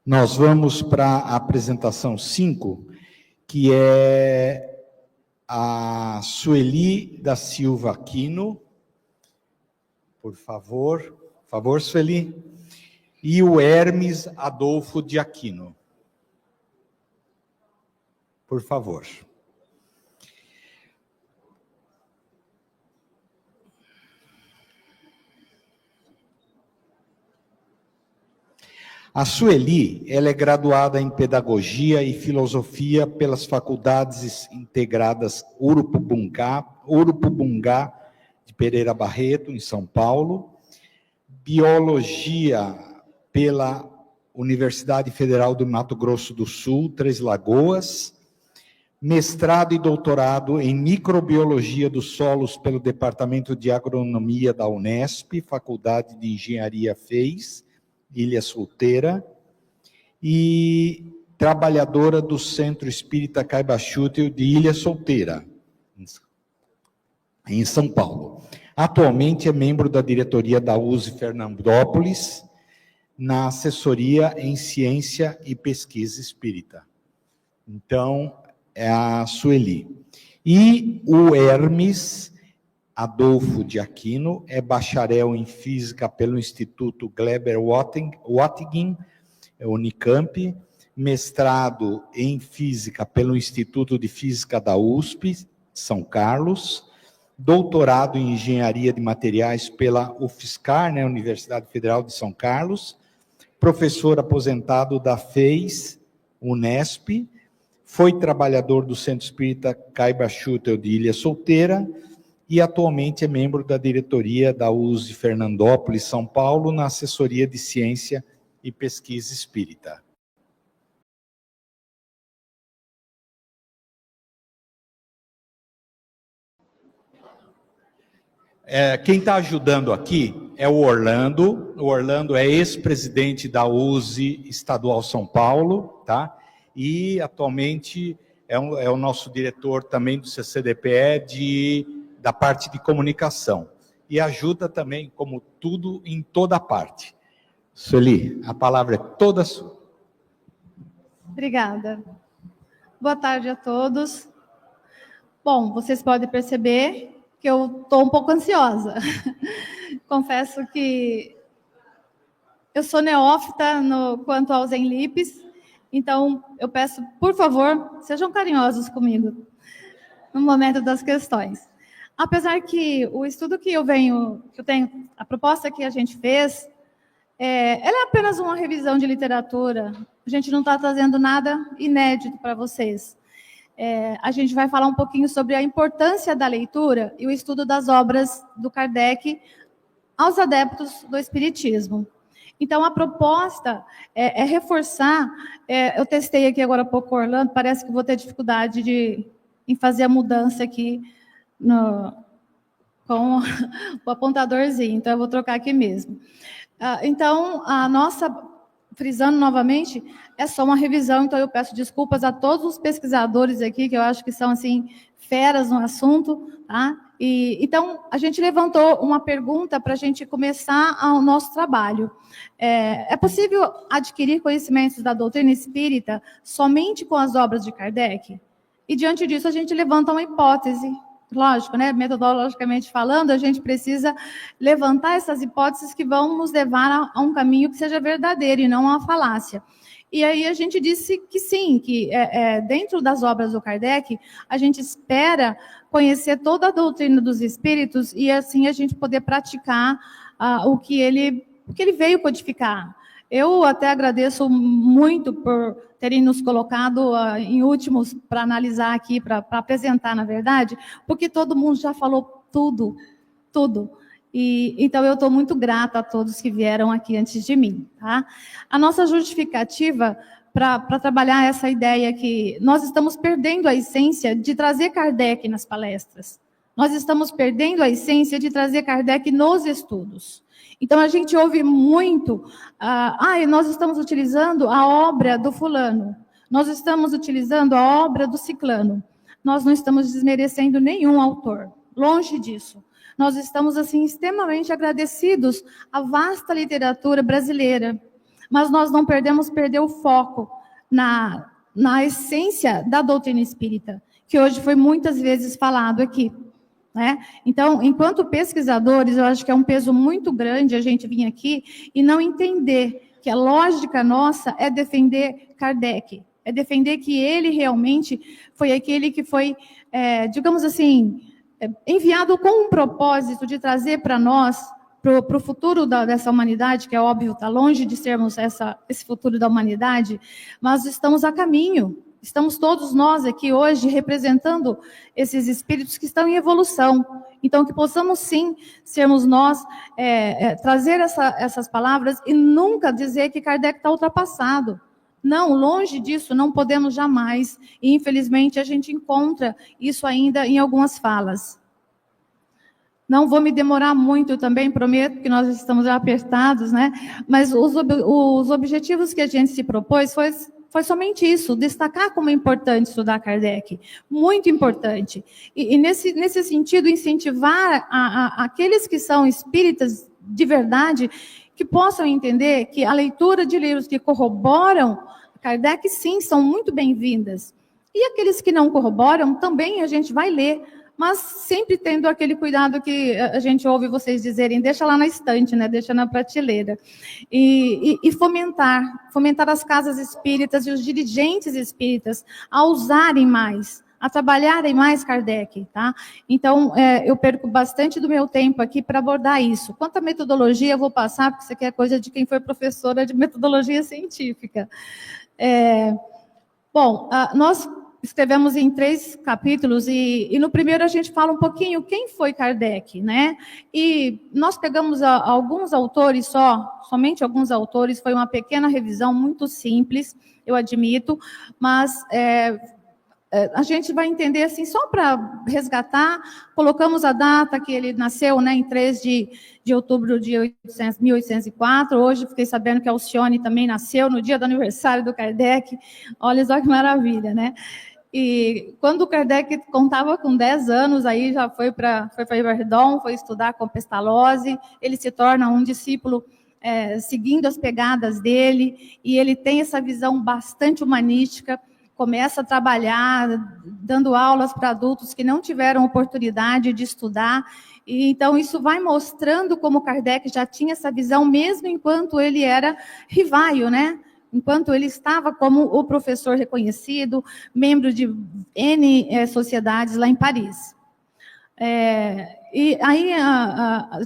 Nós vamos para a apresentação 5, que é a Sueli da Silva Aquino. Por favor, Sueli. E o Hermes Adolfo de Aquino. Por favor. A Sueli, ela é graduada em Pedagogia e Filosofia pelas Faculdades Integradas Urupubungá de Pereira Barreto, em São Paulo, Biologia pela Universidade Federal do Mato Grosso do Sul, Três Lagoas, mestrado e doutorado em Microbiologia dos Solos pelo Departamento de Agronomia da Unesp, Faculdade de Engenharia FEIS, Ilha Solteira, e trabalhadora do Centro Espírita Caiba-Chútil de Ilha Solteira, em São Paulo. Atualmente é membro da diretoria da USE Fernandópolis, na assessoria em Ciência e Pesquisa Espírita. Então, é a Sueli. E o Hermes Adolfo de Aquino é bacharel em Física pelo Instituto Gleber Wattingen, Unicamp, mestrado em Física pelo Instituto de Física da USP, São Carlos, doutorado em Engenharia de Materiais pela UFSCar, Universidade Federal de São Carlos, professor aposentado da FEIS, Unesp, foi trabalhador do Centro Espírita Caiba-Chútil de Ilha Solteira e atualmente é membro da diretoria da USE Fernandópolis, São Paulo, na assessoria de Ciência e Pesquisa Espírita. Quem está ajudando aqui é o Orlando. O Orlando é ex-presidente da USE Estadual São Paulo, tá? E atualmente é o nosso diretor também do CCDPE da parte de comunicação. E ajuda também, como tudo, em toda parte. Sueli, a palavra é toda sua. Obrigada. Boa tarde a todos. Bom, vocês podem perceber que eu estou um pouco ansiosa. Confesso que eu sou neófita quanto aos Zenlips, então eu peço, por favor, sejam carinhosos comigo no momento das questões. Apesar que o estudo que eu tenho, a proposta que a gente fez, ela é apenas uma revisão de literatura, a gente não está trazendo nada inédito para vocês. A gente vai falar um pouquinho sobre a importância da leitura e o estudo das obras do Kardec aos adeptos do Espiritismo. Então, a proposta é reforçar, eu testei aqui agora há pouco, Orlando, parece que vou ter dificuldade em fazer a mudança aqui com o apontadorzinho, então eu vou trocar aqui mesmo. Então, a nossa, frisando novamente, é só uma revisão, então eu peço desculpas a todos os pesquisadores aqui, que eu acho que são, assim, feras no assunto, tá? Então, a gente levantou uma pergunta para a gente começar o nosso trabalho. É possível adquirir conhecimentos da doutrina espírita somente com as obras de Kardec? E, diante disso, a gente levanta uma hipótese. Lógico, né? Metodologicamente falando, a gente precisa levantar essas hipóteses que vão nos levar a um caminho que seja verdadeiro e não uma falácia. E aí a gente disse que sim, que dentro das obras do Kardec, a gente espera conhecer toda a doutrina dos espíritos e assim a gente poder praticar o que ele veio codificar. Eu até agradeço muito por terem nos colocado em últimos para analisar aqui, para apresentar, na verdade, porque todo mundo já falou tudo. Então, eu estou muito grata a todos que vieram aqui antes de mim. Tá? A nossa justificativa para trabalhar essa ideia que nós estamos perdendo a essência de trazer Kardec nas palestras. Nós estamos perdendo a essência de trazer Kardec nos estudos. Então, a gente ouve muito, nós estamos utilizando a obra do fulano, nós estamos utilizando a obra do ciclano. Nós não estamos desmerecendo nenhum autor, longe disso. Nós estamos, assim, extremamente agradecidos à vasta literatura brasileira, mas nós não podemos perder o foco na essência da doutrina espírita, que hoje foi muitas vezes falado aqui, né? Então, enquanto pesquisadores, eu acho que é um peso muito grande a gente vir aqui e não entender que a lógica nossa é defender Kardec, é defender que ele realmente foi aquele que foi, digamos assim, enviado com um propósito de trazer para nós, para o futuro dessa humanidade, que é óbvio, está longe de sermos esse futuro da humanidade, mas estamos a caminho. Estamos todos nós aqui hoje representando esses espíritos que estão em evolução. Então, que possamos sim sermos nós, trazer essas palavras e nunca dizer que Kardec está ultrapassado. Não, longe disso, não podemos jamais. E, infelizmente, a gente encontra isso ainda em algumas falas. Não vou me demorar muito também, prometo que nós estamos apertados, né? Mas os objetivos que a gente se propôs foi somente isso, destacar como é importante estudar Kardec, muito importante. E nesse sentido, incentivar aqueles que são espíritas de verdade, que possam entender que a leitura de livros que corroboram Kardec, sim, são muito bem-vindas. E aqueles que não corroboram, também a gente vai ler, mas sempre tendo aquele cuidado que a gente ouve vocês dizerem, deixa lá na estante, né? Deixa na prateleira. E fomentar as casas espíritas e os dirigentes espíritas a usarem mais, a trabalharem mais Kardec, tá? Então, eu perco bastante do meu tempo aqui para abordar isso. Quanto à metodologia, eu vou passar, porque isso aqui é coisa de quem foi professora de metodologia científica. Bom, nós escrevemos em 3 capítulos, e no primeiro a gente fala um pouquinho quem foi Kardec, né? E nós pegamos alguns autores somente alguns autores, foi uma pequena revisão, muito simples, eu admito, mas a gente vai entender assim, só para resgatar, colocamos a data que ele nasceu, né, em 3 de outubro de 1804, hoje fiquei sabendo que a Alcione também nasceu no dia do aniversário do Kardec, olha só que maravilha, né? E quando o Kardec contava com 10 anos, aí já foi para Yverdon, foi estudar com Pestalozzi, ele se torna um discípulo seguindo as pegadas dele, e ele tem essa visão bastante humanística, começa a trabalhar, dando aulas para adultos que não tiveram oportunidade de estudar, e então isso vai mostrando como Kardec já tinha essa visão, mesmo enquanto ele era rivaio, né? Enquanto ele estava como o professor reconhecido, membro de N sociedades lá em Paris. E aí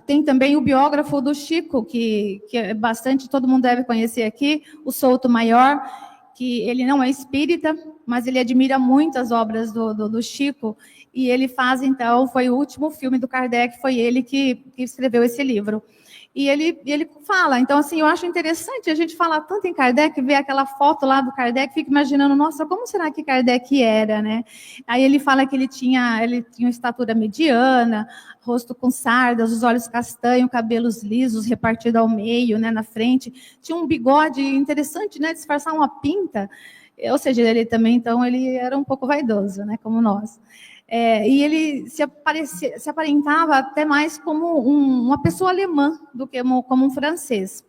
tem também o biógrafo do Chico, que é bastante, todo mundo deve conhecer aqui, o Souto Maior, que ele não é espírita, mas ele admira muito as obras do Chico, e ele faz, então, foi o último filme do Kardec, foi ele que escreveu esse livro. E ele fala, então, assim, eu acho interessante, a gente fala tanto em Kardec, ver aquela foto lá do Kardec, fica imaginando, nossa, como será que Kardec era, né? Aí ele fala que ele tinha uma estatura mediana, rosto com sardas, os olhos castanhos, cabelos lisos, repartidos ao meio, né, na frente, tinha um bigode interessante, né, disfarçar uma pinta, ou seja, ele também, então, ele era um pouco vaidoso, né, como nós. E ele se aparentava até mais como uma pessoa alemã do que como um francês.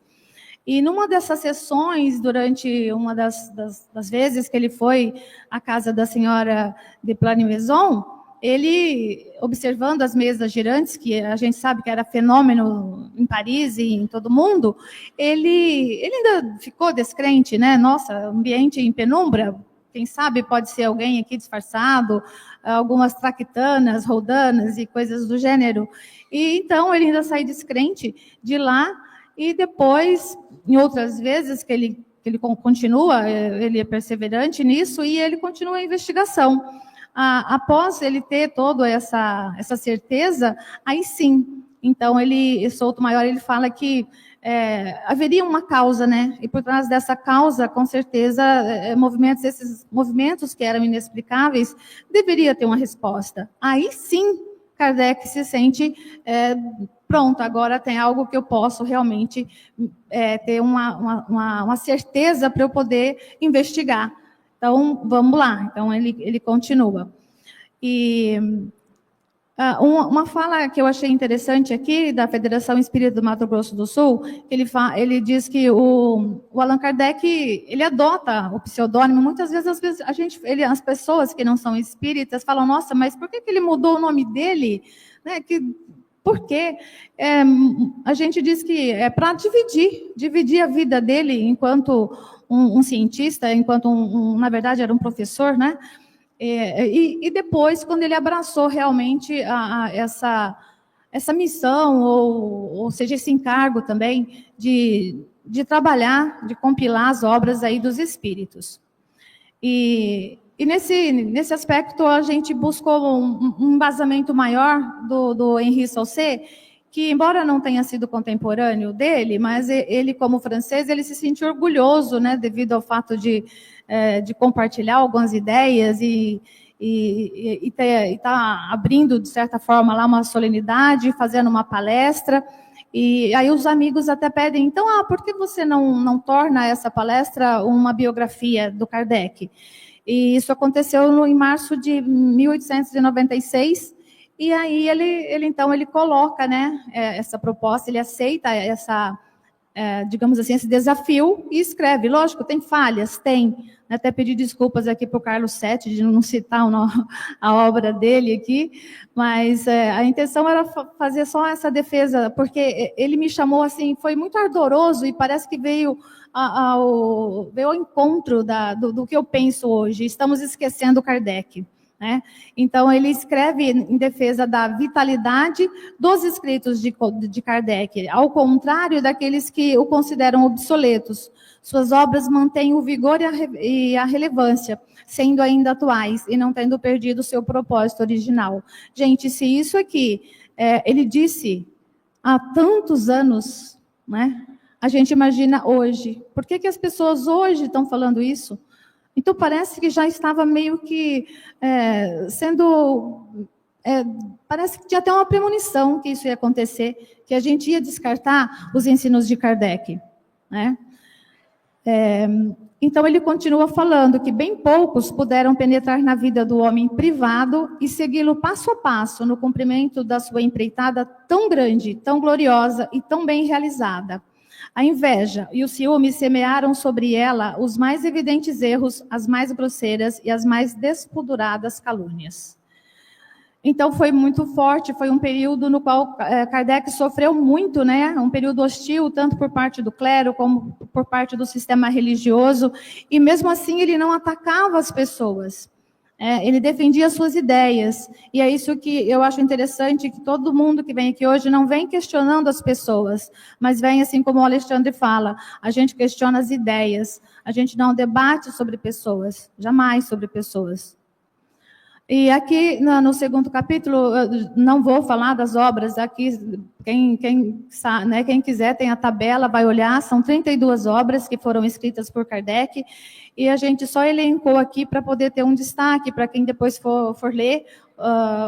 E numa dessas sessões, durante uma das vezes que ele foi à casa da senhora de Plany-Maison, ele, observando as mesas girantes, que a gente sabe que era fenômeno em Paris e em todo mundo, ele ainda ficou descrente, né? Nossa, ambiente em penumbra, quem sabe pode ser alguém aqui disfarçado, algumas traquitanas, roldanas e coisas do gênero. E então ele ainda sai descrente de lá, e depois, em outras vezes que ele continua, ele é perseverante nisso, e ele continua a investigação. Após ele ter toda essa certeza, aí sim, então Souto Maior, ele fala que haveria uma causa, né? E por trás dessa causa, com certeza, esses movimentos que eram inexplicáveis, deveria ter uma resposta. Aí sim, Kardec se sente pronto, agora tem algo que eu posso realmente ter uma certeza para eu poder investigar. Então, vamos lá. Então, ele continua. E Uma fala que eu achei interessante aqui, da Federação Espírita do Mato Grosso do Sul, ele diz que o Allan Kardec, ele adota o pseudônimo. Muitas vezes as pessoas que não são espíritas falam, nossa, mas por que ele mudou o nome dele? Né? Por quê? A gente diz que é para dividir a vida dele enquanto um cientista, enquanto na verdade era um professor, né? E depois, quando ele abraçou realmente essa missão, ou seja, esse encargo também de trabalhar, de compilar as obras aí dos espíritos. E nesse aspecto, a gente buscou um embasamento maior do Henri Saucet, que, embora não tenha sido contemporâneo dele, mas ele, como francês, ele se sentiu orgulhoso, né, devido ao fato de compartilhar algumas ideias e tá abrindo, de certa forma, lá uma solenidade, fazendo uma palestra. E aí os amigos até pedem, então, por que você não torna essa palestra uma biografia do Kardec? E isso aconteceu em março de 1896, e aí ele coloca, né, essa proposta, ele aceita digamos assim, esse desafio e escreve. Lógico, tem falhas, tem. Até pedi desculpas aqui para o Carlos Sete de não citar a obra dele aqui, mas a intenção era fazer só essa defesa, porque ele me chamou assim, foi muito ardoroso e parece que veio ao encontro do que eu penso hoje. Estamos esquecendo Kardec. Né? Então, ele escreve em defesa da vitalidade dos escritos de Kardec, ao contrário daqueles que o consideram obsoletos. Suas obras mantêm o vigor e a relevância, sendo ainda atuais e não tendo perdido seu propósito original. Gente, se isso aqui ele disse há tantos anos, né? A gente imagina hoje. Por que as pessoas hoje estão falando isso? Então, parece que já estava meio que parece que tinha até uma premonição que isso ia acontecer, que a gente ia descartar os ensinos de Kardec. Né? Então, ele continua falando que bem poucos puderam penetrar na vida do homem privado e segui-lo passo a passo no cumprimento da sua empreitada tão grande, tão gloriosa e tão bem realizada. A inveja e o ciúme semearam sobre ela os mais evidentes erros, as mais grosseiras e as mais despuduradas calúnias. Então, foi muito forte, foi um período no qual Kardec sofreu muito, né? Um período hostil, tanto por parte do clero, como por parte do sistema religioso, e mesmo assim ele não atacava as pessoas. Ele defendia suas ideias, e é isso que eu acho interessante, que todo mundo que vem aqui hoje não vem questionando as pessoas, mas vem, assim como o Alexandre fala, a gente questiona as ideias, a gente não debate sobre pessoas, jamais sobre pessoas. E aqui, no segundo capítulo, não vou falar das obras, aqui, quem quiser tem a tabela, vai olhar, são 32 obras que foram escritas por Kardec, e a gente só elencou aqui para poder ter um destaque, para quem depois for ler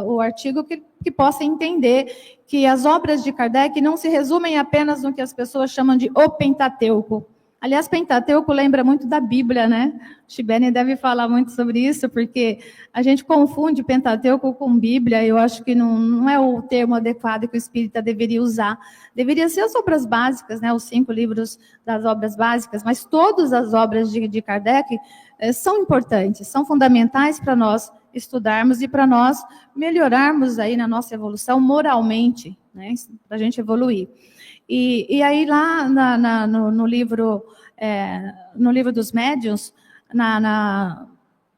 o artigo, que possa entender que as obras de Kardec não se resumem apenas no que as pessoas chamam de o Pentateuco. Aliás, Pentateuco lembra muito da Bíblia, né? Shibene deve falar muito sobre isso, porque a gente confunde Pentateuco com Bíblia, e eu acho que não é o termo adequado que o espírita deveria usar. Deveria ser as obras básicas, né? Os 5 livros das obras básicas, mas todas as obras de Kardec são importantes, são fundamentais para nós estudarmos e para nós melhorarmos aí na nossa evolução moralmente, né? Para a gente evoluir. E aí lá no livro dos médiuns,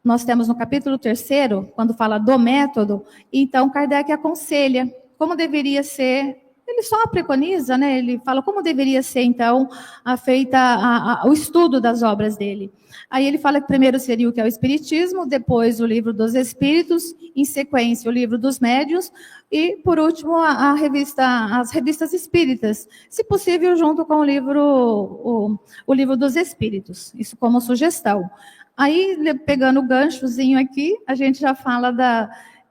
nós temos no capítulo 3º, quando fala do método, então Kardec aconselha como deveria ser, ele só preconiza, né? Ele fala como deveria ser, então, feita o estudo das obras dele. Aí ele fala que primeiro seria o que é o Espiritismo, depois o Livro dos Espíritos, em sequência o Livro dos Médiuns, e, por último, as revistas espíritas, se possível, junto com o Livro dos Espíritos, isso como sugestão. Aí, pegando o ganchozinho aqui, a gente já fala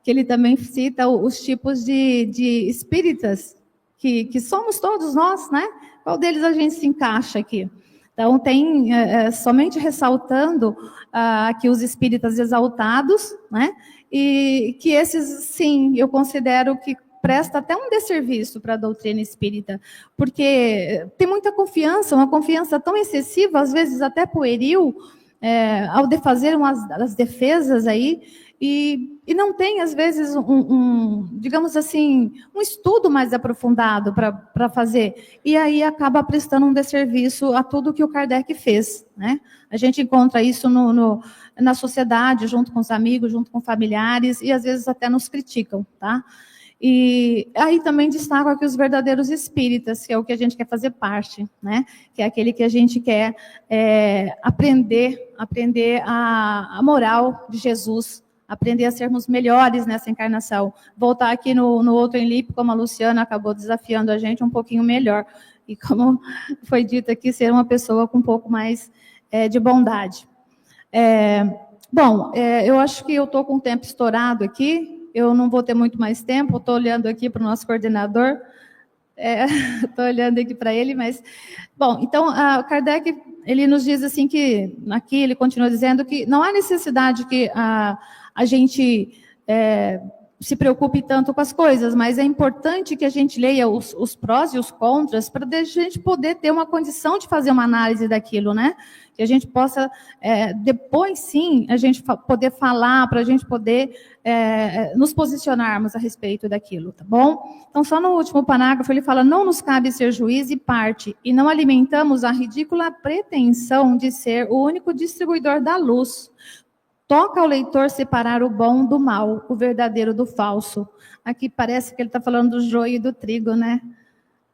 que ele também cita os tipos de espíritas, que somos todos nós, né? Qual deles a gente se encaixa aqui? Então, tem somente ressaltando aqui os espíritas exaltados, né? e que esses, sim, eu considero que presta até um desserviço para a doutrina espírita, porque tem muita confiança, uma confiança tão excessiva, às vezes até pueril, ao de fazer as defesas aí, e não tem, às vezes, digamos assim, um estudo mais aprofundado para fazer. E aí acaba prestando um desserviço a tudo que o Kardec fez, né? A gente encontra isso na sociedade, junto com os amigos, junto com familiares, e às vezes até nos criticam, tá? E aí também destaco aqui os verdadeiros espíritas, que é o que a gente quer fazer parte, né? Que é aquele que a gente quer aprender a moral de Jesus, aprender a sermos melhores nessa encarnação. Voltar aqui no outro enlipe, como a Luciana acabou desafiando a gente, um pouquinho melhor. E como foi dito aqui, ser uma pessoa com um pouco mais de bondade. Eu acho que eu estou com o tempo estourado aqui, eu não vou ter muito mais tempo, estou olhando aqui para o nosso coordenador, estou olhando aqui para ele, mas... Bom, então, Kardec, ele nos diz assim que, aqui ele continua dizendo que não há necessidade que a gente se preocupe tanto com as coisas, mas é importante que a gente leia os prós e os contras para a gente poder ter uma condição de fazer uma análise daquilo, né? Que a gente possa, depois sim, a gente poder falar, para a gente poder nos posicionarmos a respeito daquilo, tá bom? Então, só no último parágrafo, ele fala, não nos cabe ser juiz e parte, e não alimentamos a ridícula pretensão de ser o único distribuidor da luz. Toca ao leitor separar o bom do mal, o verdadeiro do falso. Aqui parece que ele está falando do joio e do trigo, né?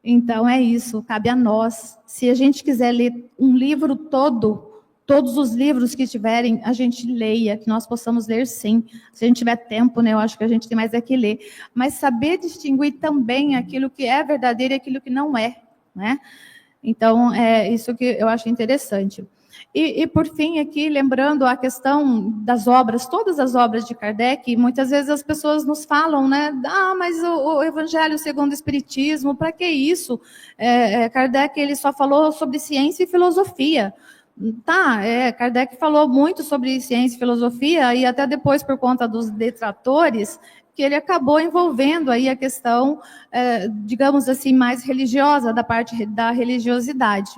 Então é isso, cabe a nós. Se a gente quiser ler um livro todo, todos os livros que tiverem, a gente leia, que nós possamos ler sim. Se a gente tiver tempo, né? Eu acho que a gente tem mais que ler. Mas saber distinguir também aquilo que é verdadeiro e aquilo que não é, né? Então é isso que eu acho interessante. E, por fim, aqui, lembrando a questão das obras, todas as obras de Kardec, muitas vezes as pessoas nos falam, né? Mas o Evangelho segundo o Espiritismo, para que isso? Kardec, ele só falou sobre ciência e filosofia. Kardec falou muito sobre ciência e filosofia, e até depois, por conta dos detratores, que ele acabou envolvendo aí a questão, digamos assim, mais religiosa, da parte da religiosidade.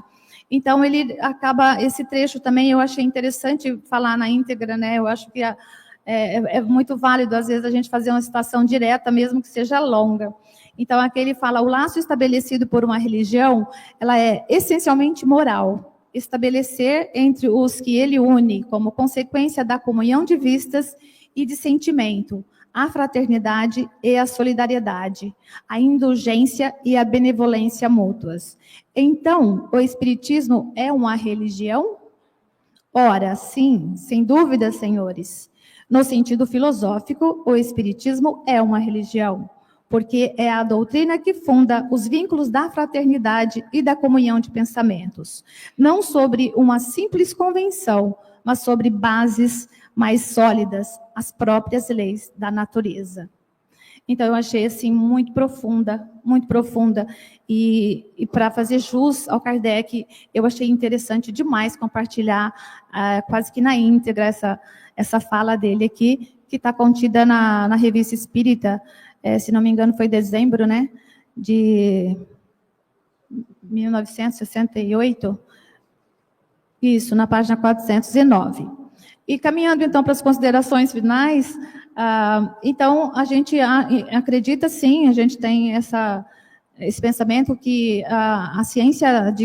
Então, ele acaba, esse trecho também eu achei interessante falar na íntegra, né? Eu acho que é muito válido, às vezes, a gente fazer uma citação direta, mesmo que seja longa. Então, aqui ele fala, o laço estabelecido por uma religião, ela é essencialmente moral. Estabelecer entre os que ele une, como consequência da comunhão de vistas e de sentimento, a fraternidade e a solidariedade, a indulgência e a benevolência mútuas. Então, o Espiritismo é uma religião? Ora, sim, sem dúvida, senhores. No sentido filosófico, o Espiritismo é uma religião, porque é a doutrina que funda os vínculos da fraternidade e da comunhão de pensamentos, não sobre uma simples convenção, mas sobre bases mais sólidas, as próprias leis da natureza. Então, eu achei, assim, muito profunda, e para fazer jus ao Kardec, eu achei interessante demais compartilhar, quase que na íntegra, essa fala dele aqui, que está contida na Revista Espírita, se não me engano, foi dezembro, né, de 1968, isso, na página 409. E caminhando, então, para as considerações finais, então, a gente acredita, sim, a gente tem esse pensamento que a ciência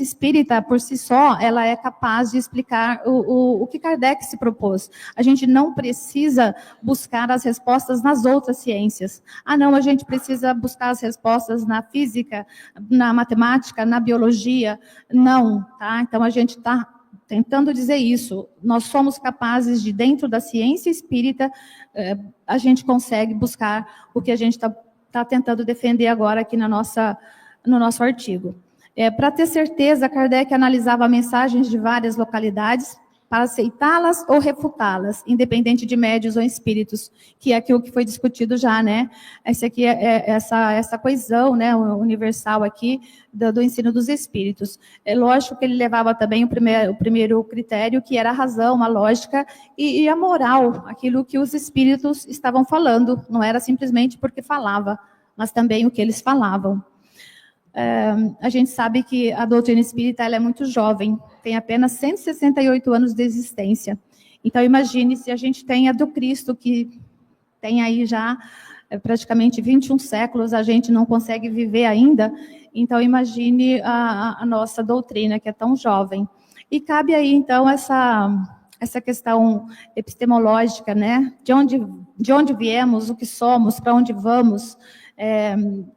espírita, por si só, ela é capaz de explicar o que Kardec se propôs. A gente não precisa buscar as respostas nas outras ciências. Não, a gente precisa buscar as respostas na física, na matemática, na biologia. Não, tá? Então, a gente está tentando dizer isso. Nós somos capazes de, dentro da ciência espírita, a gente consegue buscar o que a gente está tentando defender agora aqui no nosso artigo. Para ter certeza, Kardec analisava mensagens de várias localidades, para aceitá-las ou refutá-las, independente de médios ou espíritos, que é aquilo que foi discutido já, né? Esse aqui essa coesão, né, universal aqui do ensino dos espíritos. É lógico que ele levava também o primeiro critério, que era a razão, a lógica e a moral, aquilo que os espíritos estavam falando, não era simplesmente porque falava, mas também o que eles falavam. A gente sabe que a doutrina espírita ela é muito jovem, tem apenas 168 anos de existência. Então, imagine se a gente tem a do Cristo, que tem aí já praticamente 21 séculos, a gente não consegue viver ainda. Então, imagine a nossa doutrina, que é tão jovem. E cabe aí, então, essa questão epistemológica, né? De onde viemos, o que somos, para onde vamos,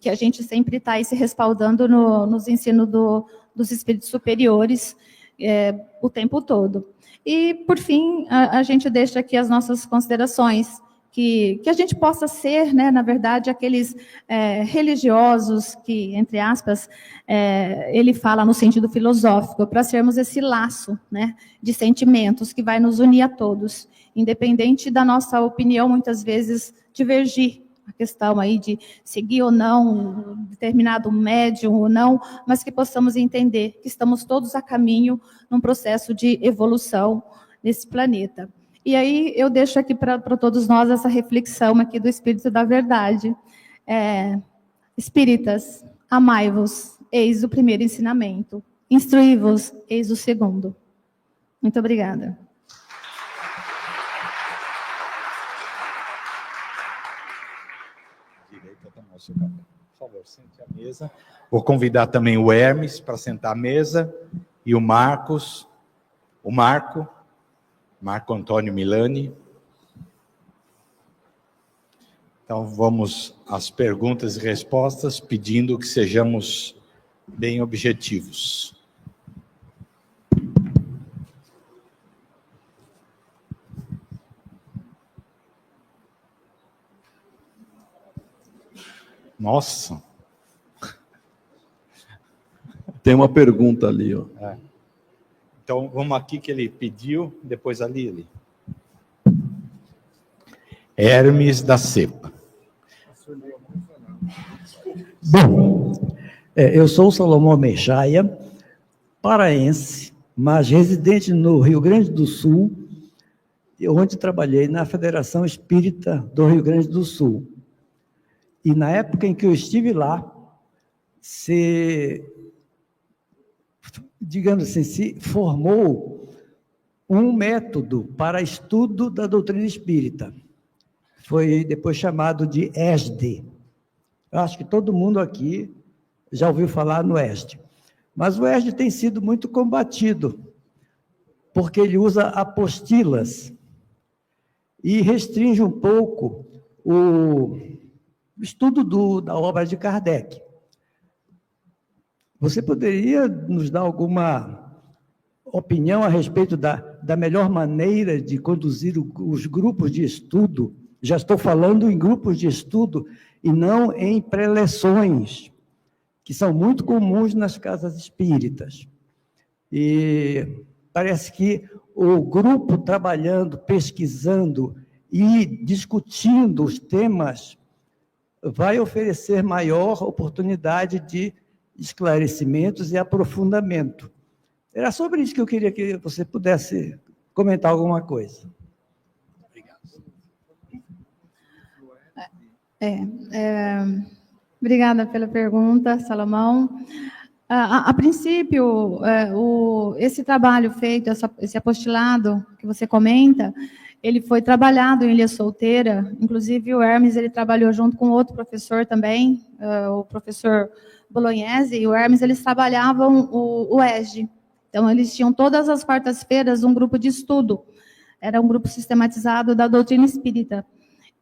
que a gente sempre está aí se respaldando nos ensinos dos espíritos superiores o tempo todo. E, por fim, a gente deixa aqui as nossas considerações, que a gente possa ser, né, na verdade, aqueles religiosos que, entre aspas, ele fala no sentido filosófico, para sermos esse laço, né, de sentimentos que vai nos unir a todos, independente da nossa opinião, muitas vezes, divergir. A questão aí de seguir ou não um determinado médium ou não, mas que possamos entender que estamos todos a caminho num processo de evolução nesse planeta. E aí eu deixo aqui para todos nós essa reflexão aqui do Espírito da Verdade. Espíritas, amai-vos, eis o primeiro ensinamento. Instruí-vos, eis o segundo. Muito obrigada. Por favor, sente à mesa. Vou convidar também o Hermes para sentar à mesa e o Marco Antônio Milani. Então, vamos às perguntas e respostas, pedindo que sejamos bem objetivos. Nossa! Tem uma pergunta ali, ó. Então, vamos aqui que ele pediu, depois ali. Hermes da Cepa. Bom, eu sou o Salomão Meixaia, paraense, mas residente no Rio Grande do Sul, onde trabalhei na Federação Espírita do Rio Grande do Sul. E na época em que eu estive lá, digamos assim, se formou um método para estudo da doutrina espírita. Foi depois chamado de ESD. Eu acho que todo mundo aqui já ouviu falar no ESD. Mas o ESD tem sido muito combatido, porque ele usa apostilas e restringe um pouco o estudo da obra de Kardec. Você poderia nos dar alguma opinião a respeito da melhor maneira de conduzir os grupos de estudo? Já estou falando em grupos de estudo e não em preleções, que são muito comuns nas casas espíritas. E parece que o grupo trabalhando, pesquisando e discutindo os temas vai oferecer maior oportunidade de esclarecimentos e aprofundamento. Era sobre isso que eu queria que você pudesse comentar alguma coisa. Obrigado. Obrigada pela pergunta, Salomão. A princípio, esse trabalho feito, esse apostilado que você comenta, ele foi trabalhado em Ilha Solteira, inclusive o Hermes, ele trabalhou junto com outro professor também, o professor Bolognese, e o Hermes, eles trabalhavam o ESD. Então, eles tinham todas as quartas-feiras um grupo de estudo, era um grupo sistematizado da doutrina espírita,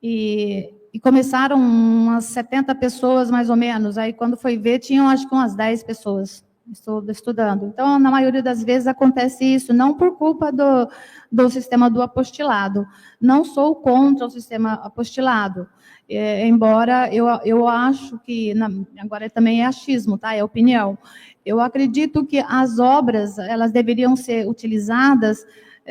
e começaram umas 70 pessoas, mais ou menos, aí quando foi ver, tinham acho que umas 10 pessoas estudando. Então, na maioria das vezes acontece isso, não por culpa do sistema do apostilado. Não sou contra o sistema apostilado, embora eu acho que, agora também é achismo, tá? É opinião. Eu acredito que as obras, elas deveriam ser utilizadas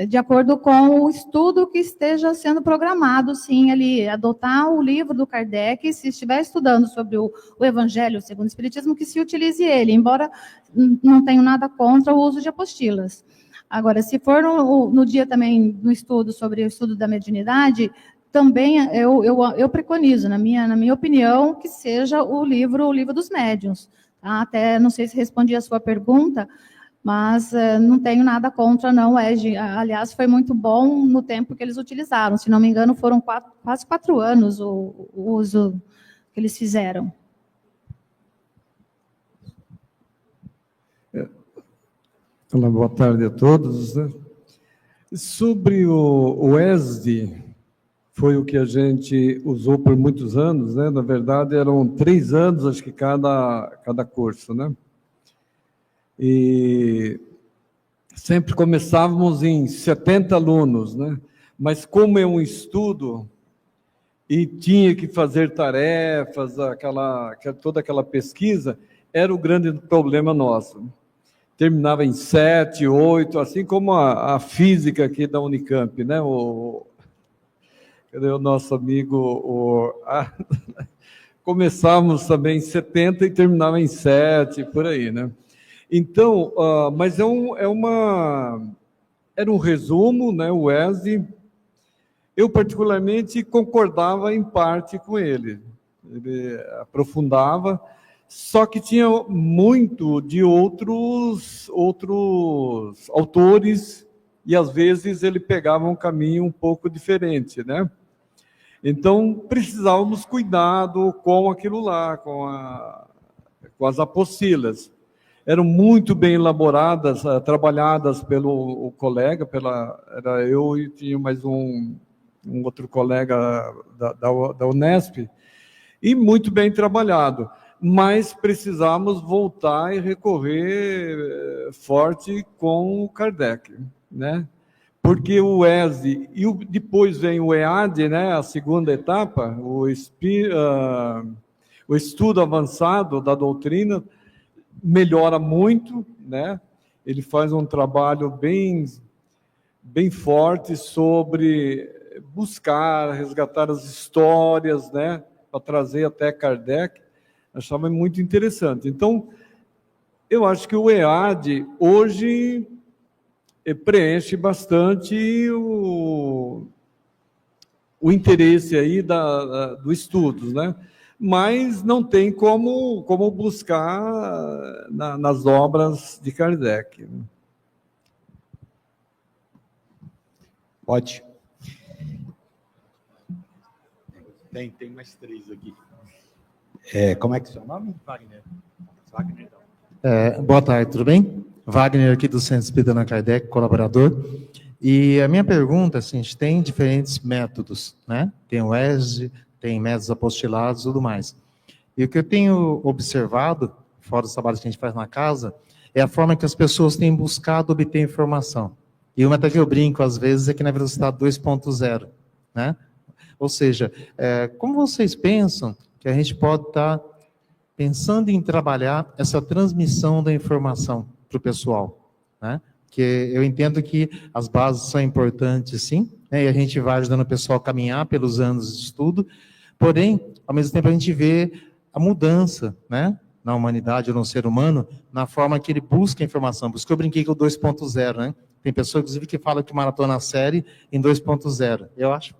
de acordo com o estudo que esteja sendo programado, sim, ali, adotar o livro do Kardec, se estiver estudando sobre o Evangelho segundo o Espiritismo, que se utilize ele, embora não tenha nada contra o uso de apostilas. Agora, se for no dia também, no estudo sobre o estudo da mediunidade, também eu preconizo, na minha opinião, que seja o livro dos médiuns. Tá? Até, não sei se respondi a sua pergunta, mas não tenho nada contra, não, Ege. Aliás, foi muito bom no tempo que eles utilizaram. Se não me engano, foram quase 4 anos o uso que eles fizeram. Olá, boa tarde a todos. Sobre o ESD, foi o que a gente usou por muitos anos, né? Na verdade, eram 3 anos, acho que cada curso, né? E sempre começávamos em 70 alunos, né? Mas como é um estudo e tinha que fazer tarefas, toda aquela pesquisa, era o grande problema nosso. Terminava em 7, 8, assim como a física aqui da Unicamp, né? Cadê o nosso amigo? Começávamos também em 70 e terminava em 7, por aí, né? Então, mas era um resumo, né, o ESD. Eu, particularmente, concordava em parte com ele. Ele aprofundava, só que tinha muito de outros autores, e às vezes ele pegava um caminho um pouco diferente, né? Então, precisávamos cuidado com aquilo lá, com as apostilas. Eram muito bem elaboradas, trabalhadas pelo colega, era eu e tinha mais um outro colega da Unesp, e muito bem trabalhado. Mas precisamos voltar e recorrer forte com o Kardec, né? Porque o ESD, e depois vem o EAD, né? A segunda etapa, o estudo avançado da doutrina, melhora muito, né? Ele faz um trabalho bem forte sobre buscar, resgatar as histórias, né? Para trazer até Kardec. Achava muito interessante. Então, eu acho que o EAD hoje preenche bastante o interesse aí do estudo, né? Mas não tem como buscar nas obras de Kardec. Pode. Tem mais 3 aqui. Como é que é o seu nome? Wagner. Wagner. Boa tarde, tudo bem? Wagner aqui do Centro Espírita Allan Kardec, colaborador. E a minha pergunta, assim, a gente tem diferentes métodos, né? Tem o ESD, tem métodos apostilados e tudo mais. E o que eu tenho observado, fora dos trabalhos que a gente faz na casa, é a forma que as pessoas têm buscado obter informação. E uma até que eu brinco, às vezes, é que na velocidade 2.0, né? Ou seja, como vocês pensam que a gente pode estar pensando em trabalhar essa transmissão da informação para o pessoal, né? Que eu entendo que as bases são importantes, sim, né? E a gente vai ajudando o pessoal a caminhar pelos anos de estudo, porém, ao mesmo tempo a gente vê a mudança, né? Na humanidade ou no ser humano, na forma que ele busca a informação. Por isso que eu brinquei com o 2.0, né? Tem pessoa, inclusive, que fala que maratona a série em 2.0. Eu acho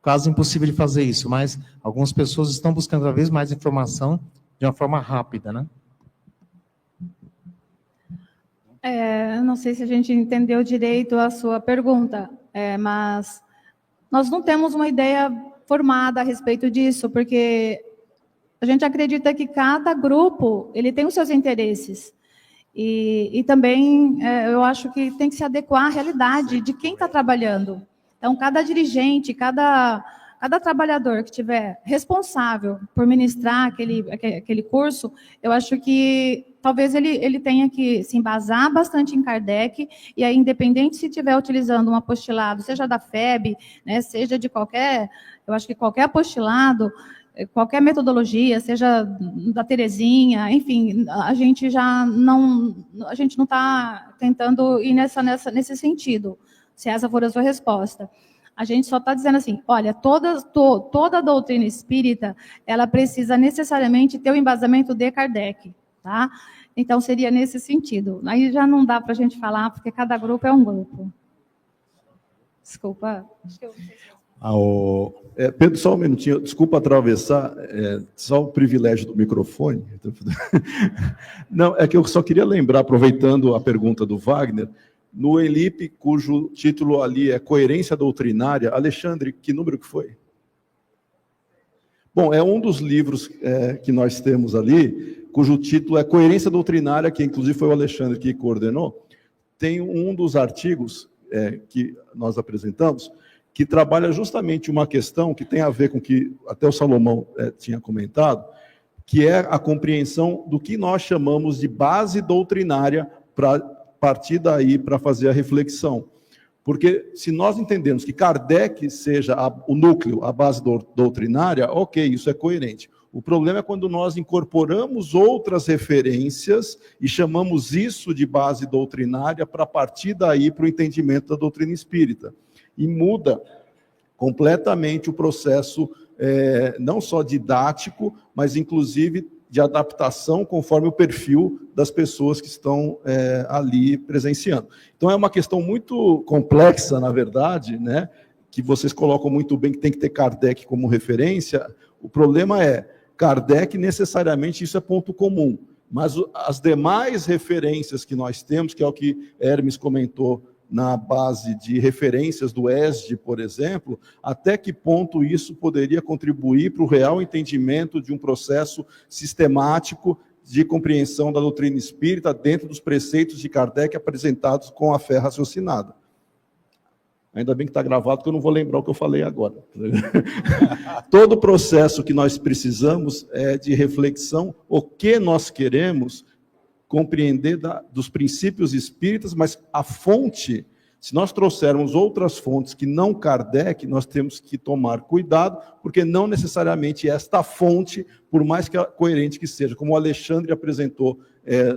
quase impossível de fazer isso, mas algumas pessoas estão buscando cada vez mais informação de uma forma rápida, né? Não sei se a gente entendeu direito a sua pergunta, mas nós não temos uma ideia formada a respeito disso, porque a gente acredita que cada grupo ele tem os seus interesses. E também eu acho que tem que se adequar à realidade de quem está trabalhando. Então, cada dirigente, cada trabalhador que estiver responsável por ministrar aquele curso, eu acho que talvez ele tenha que se embasar bastante em Kardec, e aí, independente se estiver utilizando um apostilado, seja da FEB, né, seja de qualquer, eu acho que qualquer apostilado, qualquer metodologia, seja da Terezinha, enfim, a gente não está tentando ir nesse sentido. se essa for a sua resposta. A gente só está dizendo assim, olha, toda a doutrina espírita, ela precisa necessariamente ter o embasamento de Kardec, tá? Então, seria nesse sentido. Aí já não dá para a gente falar, porque cada grupo é um grupo. Desculpa. Pedro, só um minutinho, desculpa atravessar, só o privilégio do microfone. Não, é que eu só queria lembrar, aproveitando a pergunta do Wagner, no ELIP, cujo título ali é Coerência Doutrinária, Alexandre, que número que foi? Bom, é um dos livros que nós temos ali, cujo título é Coerência Doutrinária, que inclusive foi o Alexandre que coordenou. Tem um dos artigos que nós apresentamos, que trabalha justamente uma questão que tem a ver com o que até o Salomão tinha comentado, que é a compreensão do que nós chamamos de base doutrinária para partir daí para fazer a reflexão. Porque se nós entendemos que Kardec seja o núcleo, a base doutrinária, ok, isso é coerente. O problema é quando nós incorporamos outras referências e chamamos isso de base doutrinária para partir daí para o entendimento da doutrina espírita. E muda completamente o processo, não só didático, mas inclusive de adaptação conforme o perfil das pessoas que estão ali presenciando. Então é uma questão muito complexa, na verdade, né, que vocês colocam muito bem, que tem que ter Kardec como referência. O problema é, Kardec necessariamente isso é ponto comum, mas as demais referências que nós temos, que é o que Hermes comentou na base de referências do ESD, por exemplo, até que ponto isso poderia contribuir para o real entendimento de um processo sistemático de compreensão da doutrina espírita dentro dos preceitos de Kardec apresentados com a fé raciocinada. Ainda bem que está gravado, porque eu não vou lembrar o que eu falei agora. Todo o processo que nós precisamos é de reflexão, o que nós queremos compreender dos princípios espíritas, mas a fonte, se nós trouxermos outras fontes que não Kardec, nós temos que tomar cuidado, porque não necessariamente esta fonte, por mais que coerente que seja, como o Alexandre apresentou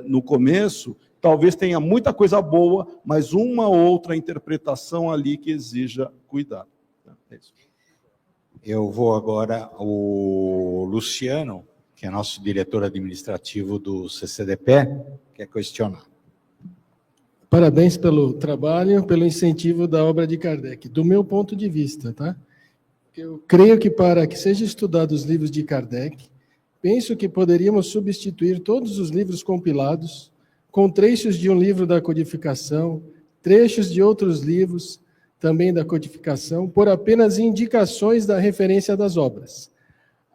no começo, talvez tenha muita coisa boa, mas uma outra interpretação ali que exija cuidado. É isso. Eu vou agora, o Luciano, que é nosso diretor administrativo do CCDP, quer questionar. Parabéns pelo trabalho, pelo incentivo da obra de Kardec. Do meu ponto de vista, tá? Eu creio que para que sejam estudados os livros de Kardec, penso que poderíamos substituir todos os livros compilados com trechos de um livro da codificação, trechos de outros livros também da codificação, por apenas indicações da referência das obras.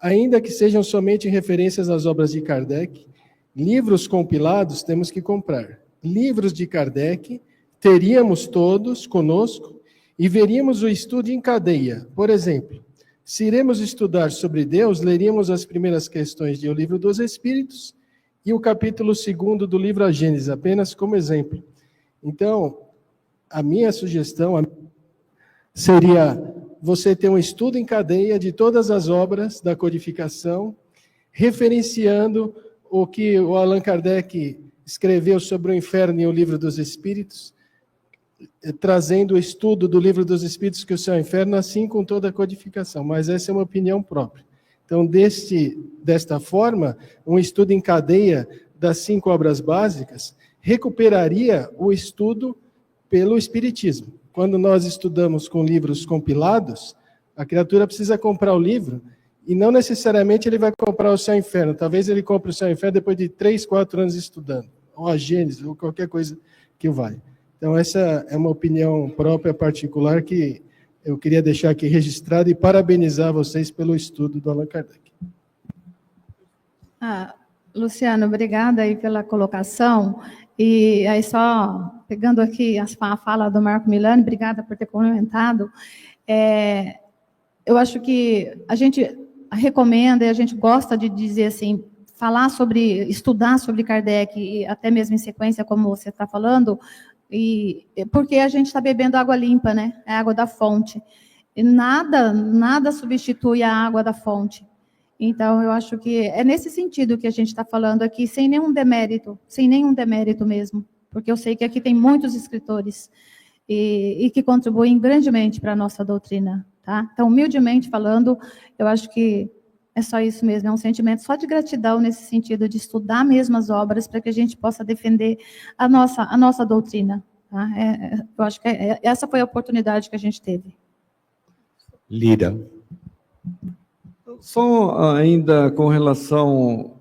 Ainda que sejam somente referências às obras de Kardec, livros compilados temos que comprar. Livros de Kardec, teríamos todos conosco e veríamos o estudo em cadeia. Por exemplo, se iremos estudar sobre Deus, leríamos as primeiras questões do Livro dos Espíritos e o capítulo 2º do livro A Gênese, apenas como exemplo. Então, a minha sugestão seria você ter um estudo em cadeia de todas as obras da codificação, referenciando o que o Allan Kardec escreveu sobre o inferno e o Livro dos Espíritos, trazendo o estudo do Livro dos Espíritos, que o céu é o inferno, assim com toda a codificação. Mas essa é uma opinião própria. Então, desta forma, um estudo em cadeia das 5 obras básicas recuperaria o estudo pelo Espiritismo. Quando nós estudamos com livros compilados, a criatura precisa comprar o livro e não necessariamente ele vai comprar o Céu e o Inferno. Talvez ele compre o Céu e o Inferno depois de 3, 4 anos estudando, ou a Gênesis, ou qualquer coisa que vale. Então, essa é uma opinião própria, particular, que eu queria deixar aqui registrado e parabenizar vocês pelo estudo do Allan Kardec. Luciano, obrigada aí pela colocação. E aí, só pegando aqui a fala do Marco Milani, obrigada por ter comentado. Eu acho que a gente recomenda e a gente gosta de dizer assim, estudar sobre Kardec, e até mesmo em sequência, como você está falando, porque a gente está bebendo água limpa, né? É a água da fonte. E nada substitui a água da fonte. Então, eu acho que é nesse sentido que a gente está falando aqui, sem nenhum demérito mesmo, porque eu sei que aqui tem muitos escritores. e que contribuem grandemente para a nossa doutrina, tá? Então, humildemente falando, eu acho que é só isso mesmo, é um sentimento só de gratidão nesse sentido de estudar mesmo as obras para que a gente possa defender a nossa doutrina, tá? Eu acho que essa foi a oportunidade que a gente teve. Lira. Só ainda com relação,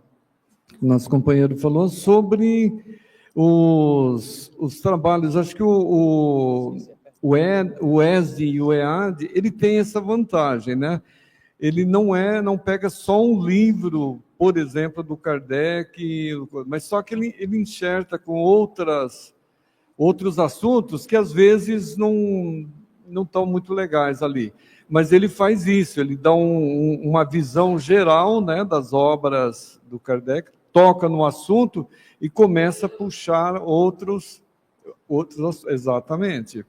o nosso companheiro falou, sobre os trabalhos, acho que o ESD e o EAD, ele tem essa vantagem, né? Ele não pega só um livro, por exemplo, do Kardec, mas só que ele enxerta com outros assuntos que às vezes não estão muito legais ali. Mas ele faz isso, ele dá uma visão geral, né, das obras do Kardec, toca no assunto e começa a puxar outros exatamente.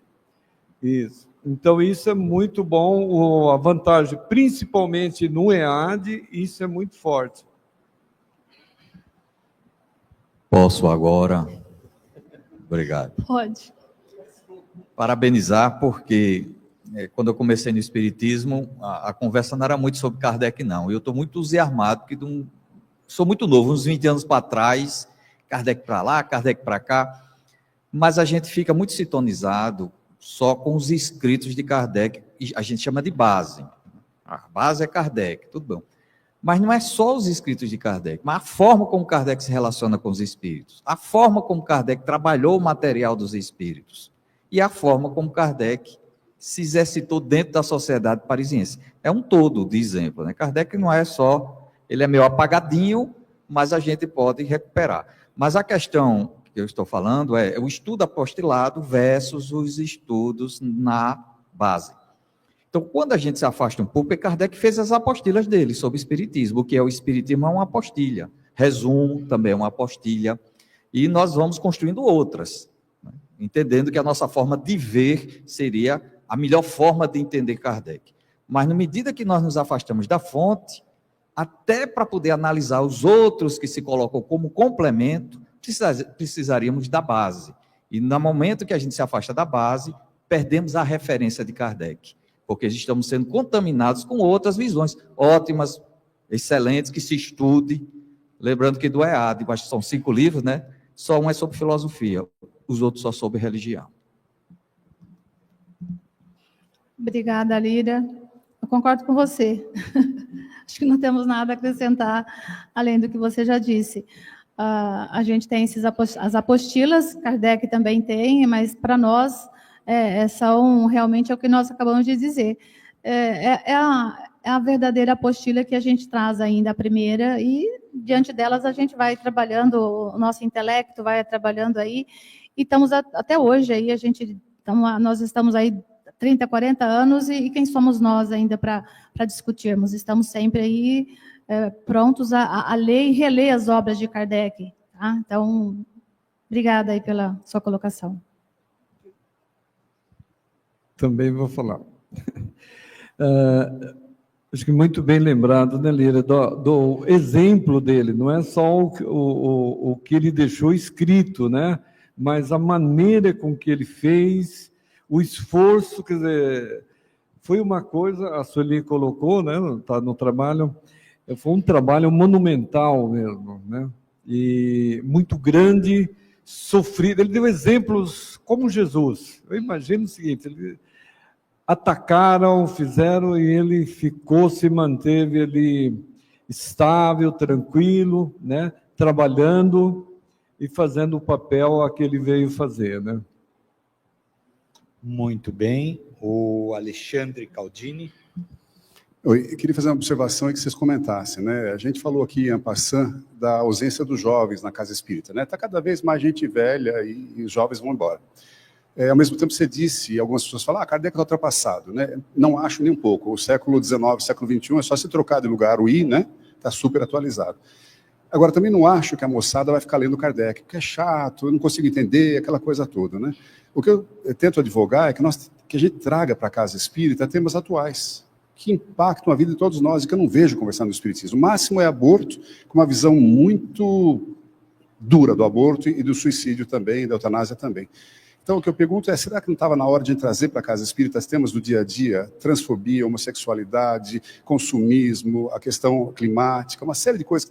Isso. Então, isso é muito bom, a vantagem, principalmente no EAD, isso é muito forte. Posso agora? Obrigado. Pode. Parabenizar, porque quando eu comecei no Espiritismo, a conversa não era muito sobre Kardec, não. Eu estou muito entusiasmado, porque sou muito novo, uns 20 anos para trás, Kardec para lá, Kardec para cá, mas a gente fica muito sintonizado só com os escritos de Kardec, a gente chama de base. A base é Kardec, tudo bom. Mas não é só os escritos de Kardec, mas a forma como Kardec se relaciona com os espíritos, a forma como Kardec trabalhou o material dos espíritos e a forma como Kardec se exercitou dentro da sociedade parisiense. É um todo de exemplo, né? Kardec não é só, ele é meio apagadinho, mas a gente pode recuperar. Mas a questão que eu estou falando é o estudo apostilado versus os estudos na base. Então, quando a gente se afasta um pouco, Kardec fez as apostilas dele sobre o Espiritismo. O que é o Espiritismo é uma apostilha. Resumo também é uma apostilha. E nós vamos construindo outras, né? Entendendo que a nossa forma de ver seria a melhor forma de entender Kardec. Mas, na medida que nós nos afastamos da fonte, até para poder analisar os outros que se colocam como complemento, precisaríamos da base. E, no momento que a gente se afasta da base, perdemos a referência de Kardec, porque estamos sendo contaminados com outras visões ótimas, excelentes, que se estude. Lembrando que do EAD, acho que são 5 livros, né? Só um é sobre filosofia, os outros só sobre religião. Obrigada, Lira. Eu concordo com você. Acho que não temos nada a acrescentar, além do que você já disse. A gente tem as apostilas, Kardec também tem, mas para nós são realmente é o que nós acabamos de dizer. É a verdadeira apostila que a gente traz ainda, a primeira, e diante delas a gente vai trabalhando, o nosso intelecto vai trabalhando aí, e estamos até hoje aí, nós estamos aí 30, 40 anos, e quem somos nós ainda para discutirmos? Estamos sempre aí prontos a ler e reler as obras de Kardec. Tá? Então, obrigada aí pela sua colocação. Também vou falar. Acho que muito bem lembrado, né, Lira, do exemplo dele. Não é só o que ele deixou escrito, né, mas a maneira com que ele fez, o esforço, quer dizer, foi uma coisa, a Sueli colocou, né, tá no trabalho, foi um trabalho monumental mesmo, né, e muito grande, sofrido. Ele deu exemplos como Jesus. Eu imagino o seguinte, ele atacaram, fizeram, e ele se manteve ali estável, tranquilo, né, trabalhando e fazendo o papel a que ele veio fazer, né. Muito bem. O Alexandre Caldini. Eu queria fazer uma observação e que vocês comentassem, né? A gente falou aqui, en passant, da ausência dos jovens na casa espírita, né? Está cada vez mais gente velha e os jovens vão embora. Ao mesmo tempo, você disse, e algumas pessoas falam, Kardec está ultrapassado, né? Não acho nem um pouco. O século XIX, século XXI, é só se trocar de lugar o I, né? Está super atualizado. Agora, também não acho que a moçada vai ficar lendo Kardec, porque é chato, eu não consigo entender, aquela coisa toda, né? O que eu tento advogar é que a gente traga para a casa espírita temas atuais, que impactam a vida de todos nós, e que eu não vejo conversando no espiritismo. O máximo é aborto, com uma visão muito dura do aborto e do suicídio também, da eutanásia também. Então, o que eu pergunto é, será que não estava na hora de trazer para a Casa Espírita os temas do dia a dia, transfobia, homossexualidade, consumismo, a questão climática, uma série de coisas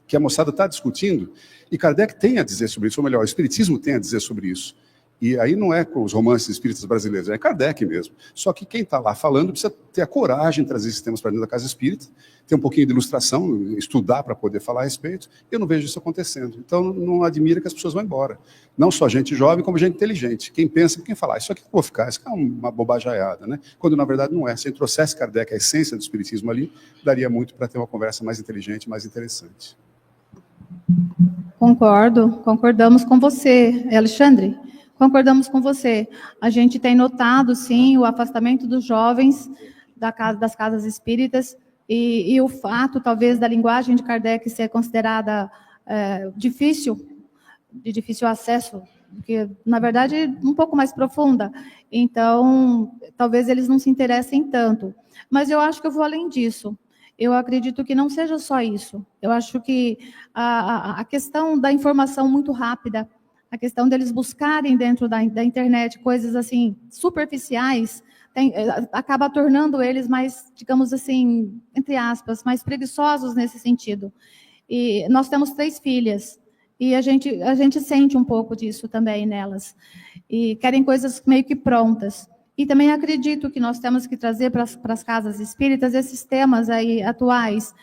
que a moçada está discutindo, e Kardec tem a dizer sobre isso, ou melhor, o Espiritismo tem a dizer sobre isso. E aí não é com os romances espíritas brasileiros, é Kardec mesmo. Só que quem está lá falando precisa ter a coragem de trazer esses temas para dentro da Casa Espírita, ter um pouquinho de ilustração, estudar para poder falar a respeito. Eu não vejo isso acontecendo. Então não admira que as pessoas vão embora. Não só gente jovem, como gente inteligente. Quem pensa, quem fala, isso aqui que eu vou ficar, isso aqui é uma bobajaiada, né? Quando na verdade não é. Se trouxesse Kardec, a essência do Espiritismo ali, daria muito para ter uma conversa mais inteligente, mais interessante. Concordamos com você, Alexandre. Concordamos com você. A gente tem notado, sim, o afastamento dos jovens das casas espíritas e o fato, talvez, da linguagem de Kardec ser considerada de difícil acesso, porque, na verdade, um pouco mais profunda. Então, talvez eles não se interessem tanto. Mas eu acho que eu vou além disso. Eu acredito que não seja só isso. Eu acho que a questão da informação muito rápida, a questão deles buscarem dentro da internet coisas assim superficiais, acaba tornando eles mais, digamos assim, entre aspas, mais preguiçosos nesse sentido. E nós temos 3 filhas, e a gente sente um pouco disso também nelas. E querem coisas meio que prontas. E também acredito que nós temos que trazer para as casas espíritas esses temas aí atuais.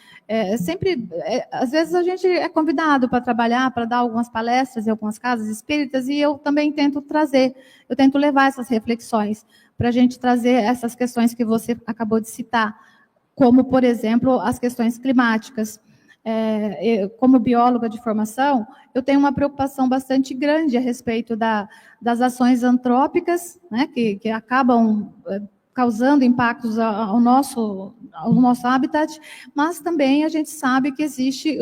Às vezes a gente é convidado para trabalhar, para dar algumas palestras em algumas casas espíritas, e eu também tento levar essas reflexões, para a gente trazer essas questões que você acabou de citar, como, por exemplo, as questões climáticas. Como bióloga de formação, eu tenho uma preocupação bastante grande a respeito das ações antrópicas, né, que acabam causando impactos ao nosso habitat, mas também a gente sabe que existe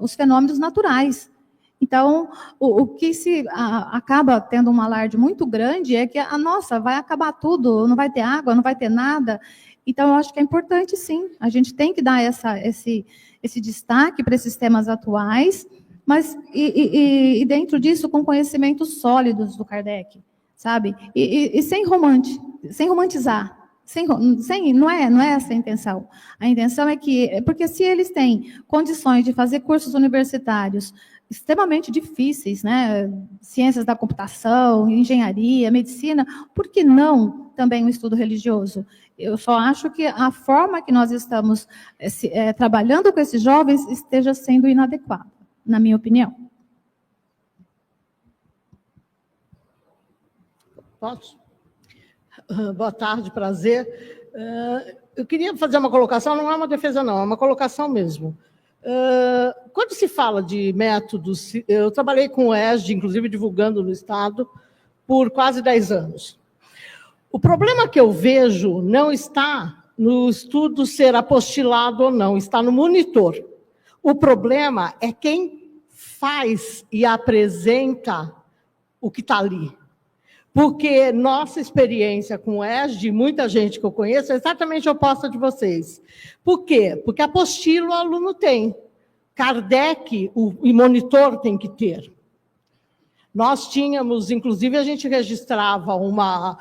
os fenômenos naturais. Então, o que se acaba tendo um alarde muito grande é que, vai acabar tudo, não vai ter água, não vai ter nada. Então, eu acho que é importante, sim, a gente tem que dar esse destaque para esses temas atuais, mas e dentro disso com conhecimentos sólidos do Kardec, sabe? E sem romantizar, não é essa a intenção. A intenção é que, porque se eles têm condições de fazer cursos universitários extremamente difíceis, né? Ciências da computação, engenharia, medicina, por que não também o estudo religioso? Eu só acho que a forma que nós estamos trabalhando com esses jovens esteja sendo inadequada, na minha opinião. Posso? Boa tarde, prazer. Eu queria fazer uma colocação, não é uma defesa não, é uma colocação mesmo. Quando se fala de métodos, eu trabalhei com o ESD, inclusive divulgando no Estado, por quase 10 anos. O problema que eu vejo não está no estudo ser apostilado ou não, está no monitor. O problema é quem faz e apresenta o que está ali. Porque nossa experiência com o ESD, muita gente que eu conheço, é exatamente oposta de vocês. Por quê? Porque apostila o aluno tem. Kardec, o monitor tem que ter. Nós tínhamos, inclusive, a gente registrava uma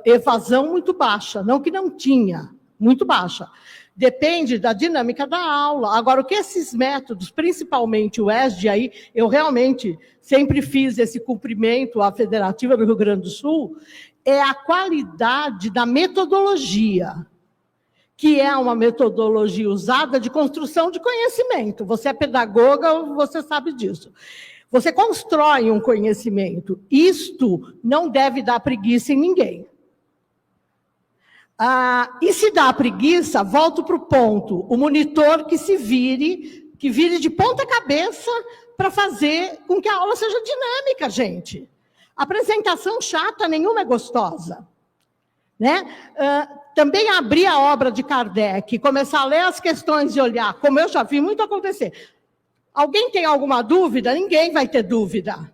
evasão muito baixa. Não que não tinha, muito baixa. Depende da dinâmica da aula. Agora, o que esses métodos, principalmente o ESD, aí, eu realmente sempre fiz esse cumprimento à Federativa do Rio Grande do Sul, é a qualidade da metodologia, que é uma metodologia usada de construção de conhecimento. Você é pedagoga, você sabe disso. Você constrói um conhecimento. Isto não deve dar preguiça em ninguém. E se dá preguiça, volto para o ponto. O monitor que vire de ponta cabeça para fazer com que a aula seja dinâmica, gente. Apresentação chata nenhuma é gostosa. Né? Também abrir a obra de Kardec, começar a ler as questões e olhar, como eu já vi muito acontecer. Alguém tem alguma dúvida? Ninguém vai ter dúvida.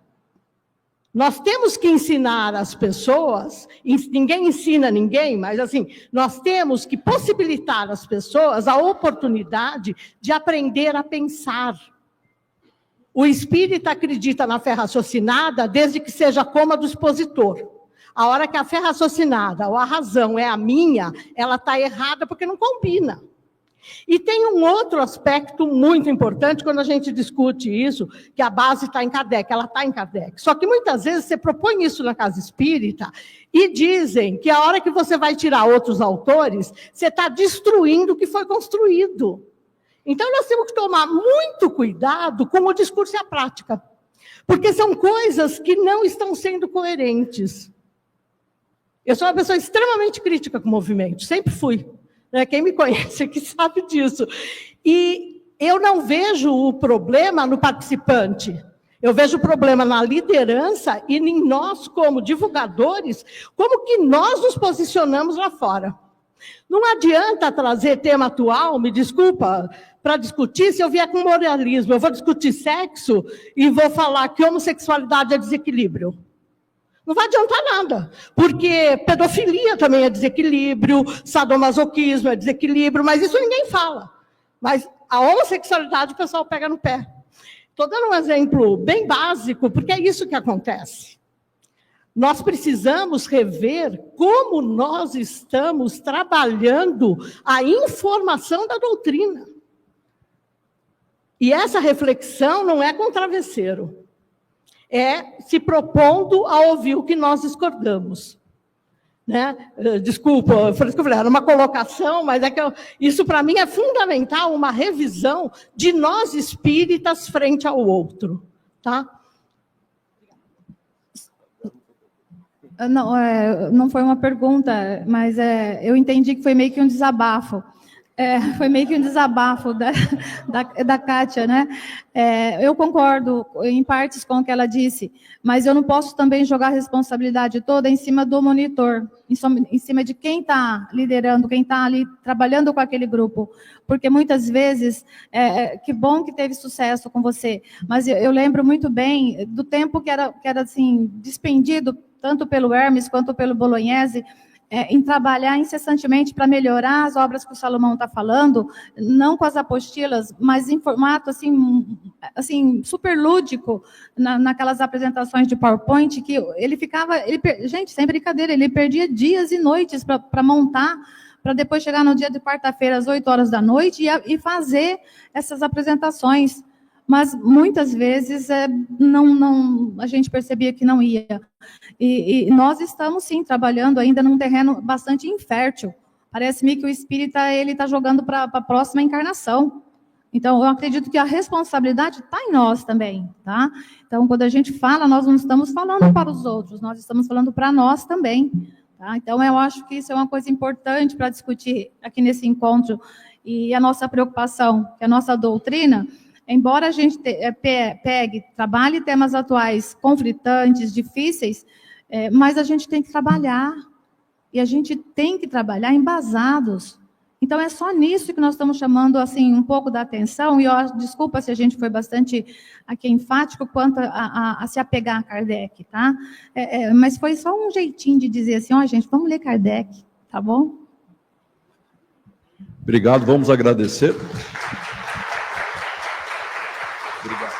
Nós temos que ensinar as pessoas, ninguém ensina ninguém, mas assim, nós temos que possibilitar às pessoas a oportunidade de aprender a pensar. O espírita acredita na fé raciocinada desde que seja como a do expositor. A hora que a fé raciocinada ou a razão é a minha, ela está errada porque não combina. E tem um outro aspecto muito importante quando a gente discute isso, que a base está em Kardec, ela está em Kardec. Só que muitas vezes você propõe isso na casa espírita e dizem que a hora que você vai tirar outros autores, você está destruindo o que foi construído. Então nós temos que tomar muito cuidado com o discurso e a prática, porque são coisas que não estão sendo coerentes. Eu sou uma pessoa extremamente crítica com o movimento, sempre fui. Quem me conhece aqui sabe disso. E eu não vejo o problema no participante. Eu vejo o problema na liderança e em nós, como divulgadores, como que nós nos posicionamos lá fora. Não adianta trazer tema atual, me desculpa, para discutir, se eu vier com moralismo. Eu vou discutir sexo e vou falar que homossexualidade é desequilíbrio. Não vai adiantar nada, porque pedofilia também é desequilíbrio, sadomasoquismo é desequilíbrio, mas isso ninguém fala. Mas a homossexualidade o pessoal pega no pé. Estou dando um exemplo bem básico, porque é isso que acontece. Nós precisamos rever como nós estamos trabalhando a informação da doutrina. E essa reflexão não é com travesseiro. É se propondo a ouvir o que nós discordamos. Né? Desculpa, foi isso que eu falei, era uma colocação, mas é que isso para mim é fundamental, uma revisão de nós espíritas frente ao outro. Tá? Não foi uma pergunta, mas eu entendi que foi meio que um desabafo. Foi meio que um desabafo da Kátia, né? Eu concordo em partes com o que ela disse, mas eu não posso também jogar a responsabilidade toda em cima do monitor, em cima de quem está liderando, quem está ali trabalhando com aquele grupo, porque muitas vezes, que bom que teve sucesso com você, mas eu lembro muito bem do tempo que era assim, despendido, tanto pelo Hermes quanto pelo Bolognese, em trabalhar incessantemente para melhorar as obras que o Salomão está falando, não com as apostilas, mas em formato assim super lúdico, naquelas apresentações de PowerPoint, que gente, sem brincadeira, ele perdia dias e noites para montar, para depois chegar no dia de quarta-feira, às 8 horas da noite, e fazer essas apresentações. Mas muitas vezes a gente percebia que não ia. E nós estamos, sim, trabalhando ainda num terreno bastante infértil. Parece-me que o espírita está jogando para a próxima encarnação. Então, eu acredito que a responsabilidade está em nós também. Tá? Então, quando a gente fala, nós não estamos falando para os outros, nós estamos falando para nós também. Tá? Então, eu acho que isso é uma coisa importante para discutir aqui nesse encontro. E a nossa preocupação, que a nossa doutrina... Embora a gente trabalhe temas atuais conflitantes, difíceis, mas a gente tem que trabalhar. E a gente tem que trabalhar embasados. Então, é só nisso que nós estamos chamando assim, um pouco da atenção. E desculpa se a gente foi bastante aqui enfático quanto a se apegar a Kardec, tá? Mas foi só um jeitinho de dizer assim, gente, vamos ler Kardec, tá bom? Obrigado, vamos agradecer. Obrigado.